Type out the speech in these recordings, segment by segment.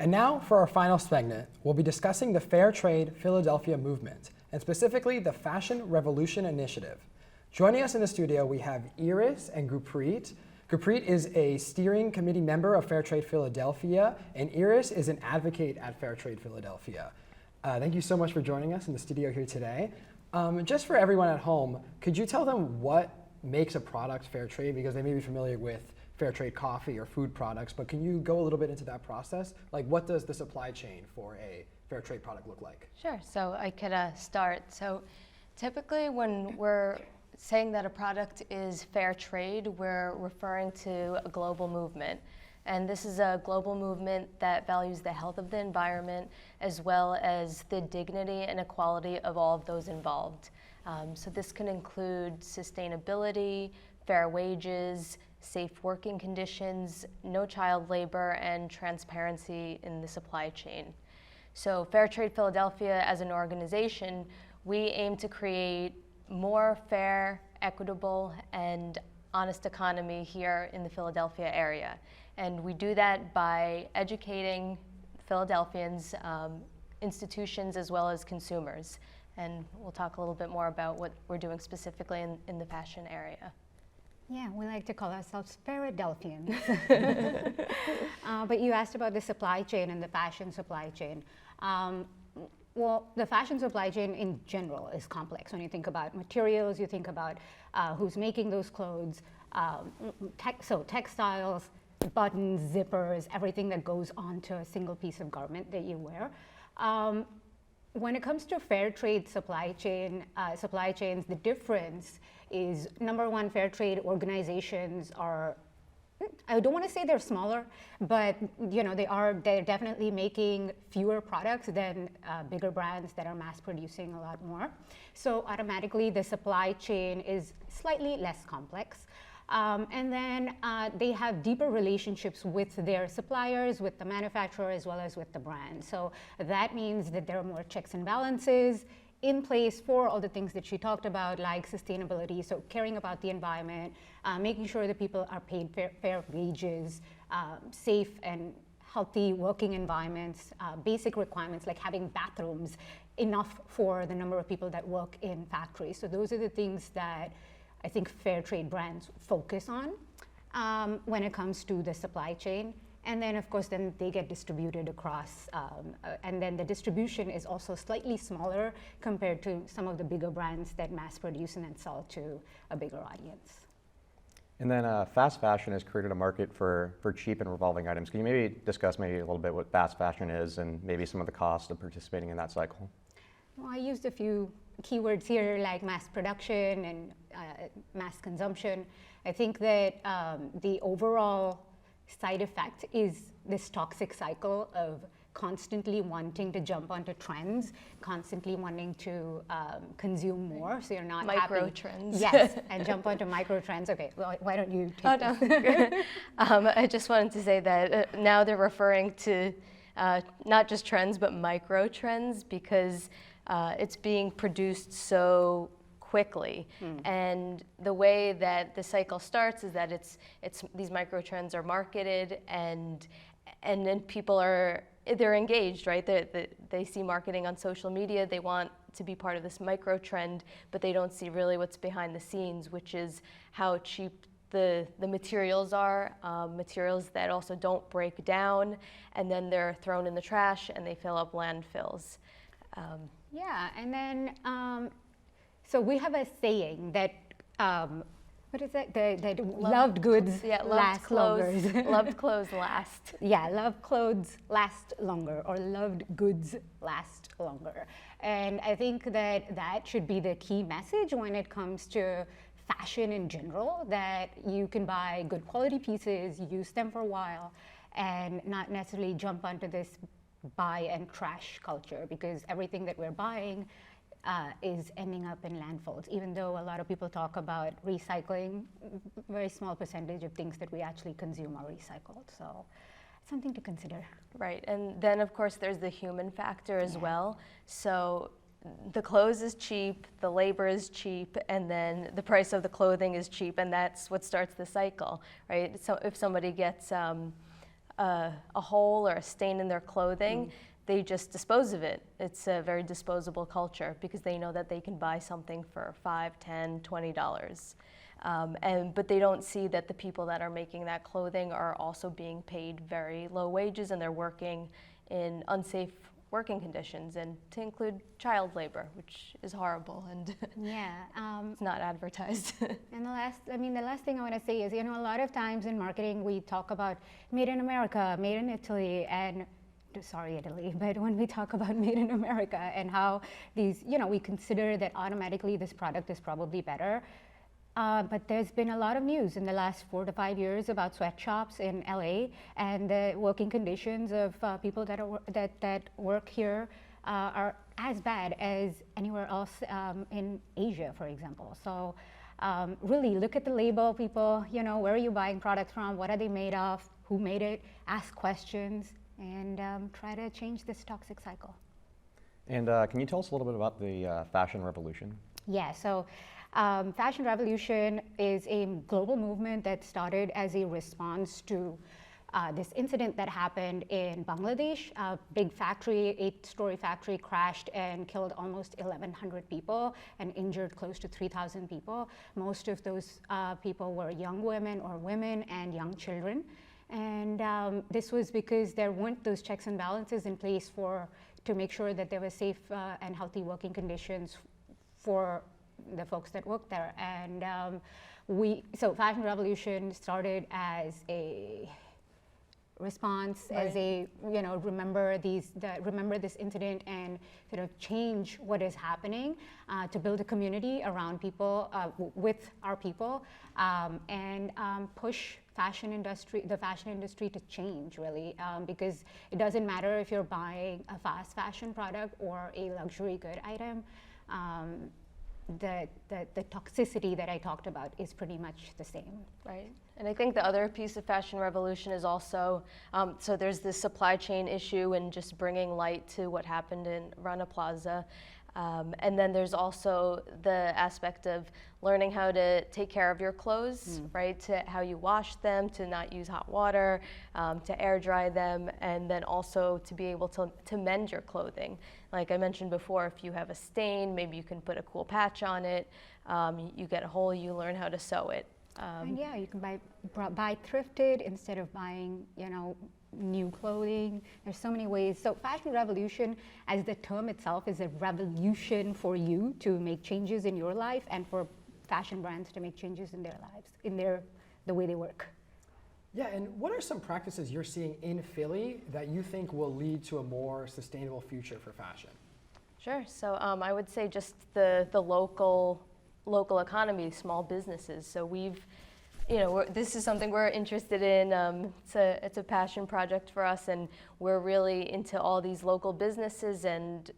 And now for our final segment, we'll be discussing the Fair Trade Philadelphia movement, and specifically the Fashion Revolution Initiative. Joining us in the studio, we have Iris and Gurpreet. Gurpreet is a steering committee member of Fair Trade Philadelphia, and Iris is an advocate at Fair Trade Philadelphia. Thank you so much for joining us in the studio here today. Just for everyone at home, could you tell them what makes a product fair trade? Because they may be familiar with fair trade coffee or food products, but can you go a little bit into that process? Like, what does the supply chain for a fair trade product look like? Sure, so I could start. So typically when we're saying that a product is fair trade, we're referring to a global movement. And this is a global movement that values the health of the environment as well as the dignity and equality of all of those involved. So this can include sustainability, fair wages, safe working conditions, no child labor, and transparency in the supply chain. So Fair Trade Philadelphia as an organization, we aim to create more fair, equitable, and honest economy here in the Philadelphia area. And we do that by educating Philadelphians, institutions, as well as consumers. And we'll talk a little bit more about what we're doing specifically in the fashion area. Yeah, we like to call ourselves Philadelphians. But you asked about the supply chain and the fashion supply chain. Well, the fashion supply chain in general is complex. When you think about materials, you think about who's making those clothes, so textiles, buttons, zippers, everything that goes onto a single piece of garment that you wear. When it comes to fair trade supply chains, the difference is, number one, fair trade organizations are, I don't want to say they're smaller, but they're definitely making fewer products than bigger brands that are mass producing a lot more. So automatically the supply chain is slightly less complex. And then they have deeper relationships with their suppliers, with the manufacturer, as well as with the brand. So that means that there are more checks and balances in place for all the things that she talked about, like sustainability, so caring about the environment, making sure that people are paid fair wages, safe and healthy working environments, basic requirements like having bathrooms enough for the number of people that work in factories. So those are the things that I think fair trade brands focus on when it comes to the supply chain. And then, of course, then they get distributed across, and then the distribution is also slightly smaller compared to some of the bigger brands that mass produce and then sell to a bigger audience. And then fast fashion has created a market for cheap and revolving items. Can you maybe discuss maybe a little bit what fast fashion is and maybe some of the costs of participating in that cycle? Well, I used a few keywords here like mass production and mass consumption. I think that the overall side effect is this toxic cycle of constantly wanting to jump onto trends, constantly wanting to consume more, so you're not micro happy. Trends. Yes, and jump onto micro trends. Okay, well, why don't you take this? I just wanted to say that now they're referring to not just trends, but micro trends, because it's being produced so quickly. And the way that the cycle starts is that it's these micro trends are marketed, and then people they're engaged, right? They see marketing on social media, they want to be part of this micro trend, but they don't see really what's behind the scenes, which is how cheap the materials are, materials that also don't break down, and then they're thrown in the trash and they fill up landfills. Yeah, and then so we have a saying that, what is that? That loved goods last longer. Loved clothes last. Yeah, loved clothes last longer, or loved goods last longer. And I think that that should be the key message when it comes to fashion in general, that you can buy good quality pieces, use them for a while, and not necessarily jump onto this buy and trash culture, because everything that we're buying is ending up in landfills. Even though a lot of people talk about recycling, very small percentage of things that we actually consume are recycled. So something to consider. Right, and then of course there's the human factor as well. So the clothes is cheap, the labor is cheap, and then the price of the clothing is cheap, and that's what starts the cycle, right? So if somebody gets a hole or a stain in their clothing, they just dispose of it. It's a very disposable culture because they know that they can buy something for $5, $10, $20. But they don't see that the people that are making that clothing are also being paid very low wages, and they're working in unsafe working conditions, and to include child labor, which is horrible and it's not advertised. And the last thing I want to say is, a lot of times in marketing we talk about made in America, made in Italy, and sorry, Italy, but when we talk about made in America and how these, we consider that automatically this product is probably better. But there's been a lot of news in the last 4 to 5 years about sweatshops in LA and the working conditions of people that work here are as bad as anywhere else in Asia, for example. So really look at the label, people, where are you buying products from? What are they made of? Who made it? Ask questions and try to change this toxic cycle. And can you tell us a little bit about the fashion revolution? Yeah, so Fashion Revolution is a global movement that started as a response to this incident that happened in Bangladesh. A big factory, 8-story factory crashed and killed almost 1,100 people and injured close to 3,000 people. Most of those people were young women and young children. And this was because there weren't those checks and balances in place to make sure that there were safe and healthy working conditions for the folks that work there. And so Fashion Revolution started as a response, right, as a, remember this incident and sort of change what is happening to build a community around people, with our people, and push the fashion industry to change, really, because it doesn't matter if you're buying a fast fashion product or a luxury good item. The toxicity that I talked about is pretty much the same. Right. And I think the other piece of Fashion Revolution is also, so there's this supply chain issue and just bringing light to what happened in Rana Plaza. And then there's also the aspect of learning how to take care of your clothes, right? To how you wash them, to not use hot water, to air dry them, and then also to be able to mend your clothing. Like I mentioned before, if you have a stain, maybe you can put a cool patch on it. You get a hole, you learn how to sew it. And yeah, you can buy thrifted instead of buying, new clothing. There's so many ways. So Fashion Revolution, as the term itself, is a revolution for you to make changes in your life and for fashion brands to make changes in their lives, the way they work. Yeah, and what are some practices you're seeing in Philly that you think will lead to a more sustainable future for fashion? Sure. So I would say just the local economy, small businesses. So we've, this is something we're interested in. It's a passion project for us, and we're really into all these local businesses and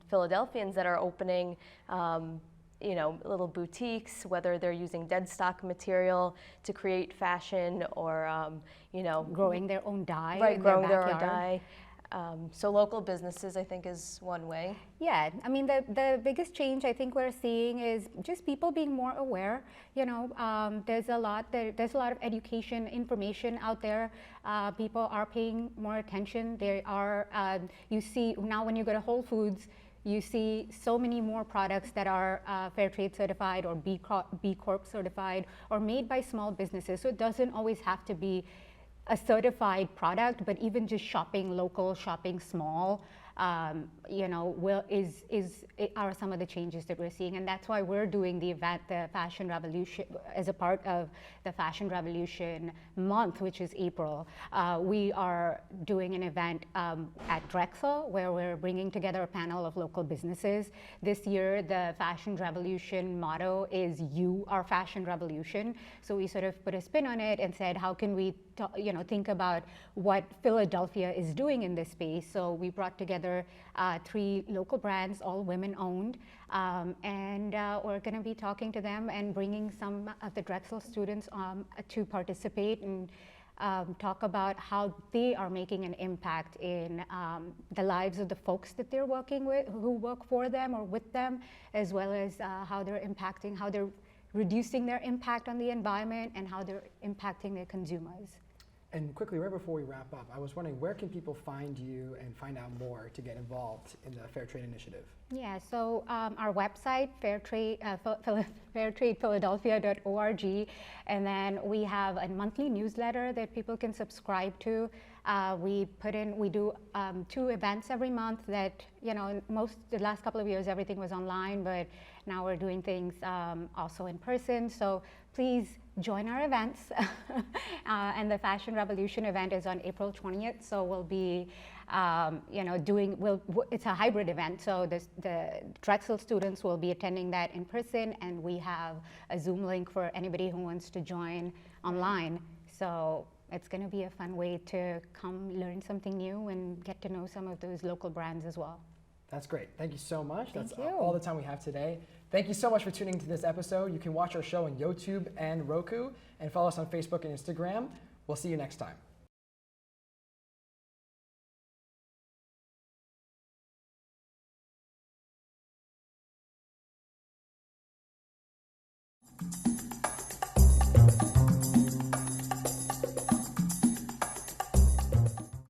Philadelphians that are opening, little boutiques, whether they're using dead stock material to create fashion or, growing their own dye. Right, in growing their their own backyard. dye. So local businesses, I think, is one way. Yeah, I mean, the biggest change I think we're seeing is just people being more aware. There's a lot of education, information out there. People are paying more attention. There are, you see now when you go to Whole Foods, you see so many more products that are Fair Trade certified or B Corp certified or made by small businesses. So it doesn't always have to be a certified product, but even just shopping local, shopping small, are some of the changes that we're seeing, and that's why we're doing the event, the Fashion Revolution, as a part of the Fashion Revolution month, which is April. We are doing an event at Drexel, where we're bringing together a panel of local businesses. This year, the Fashion Revolution motto is "You Are Fashion Revolution." So we sort of put a spin on it and said, how can we, think about what Philadelphia is doing in this space? So we brought together 3 local brands, all women-owned, and we're going to be talking to them and bringing some of the Drexel students to participate and talk about how they are making an impact in the lives of the folks that they're working with, who work for them or with them, as well as how they're reducing their impact on the environment and how they're impacting their consumers. And quickly, right before we wrap up, I was wondering where can people find you and find out more to get involved in the Fair Trade Initiative? Yeah, so our website, fairtradephiladelphia.org, and then we have a monthly newsletter that people can subscribe to. We do 2 events every month that, the last couple of years everything was online, but now we're doing things also in person. So please join our events. And the Fashion Revolution event is on April 20th. So we'll be, it's a hybrid event. So the Drexel students will be attending that in person, and we have a Zoom link for anybody who wants to join online. So it's going to be a fun way to come learn something new and get to know some of those local brands as well. That's great. Thank you so much. Thank That's you. all the time we have today. Thank you so much for tuning into this episode. You can watch our show on YouTube and Roku, and follow us on Facebook and Instagram. We'll see you next time.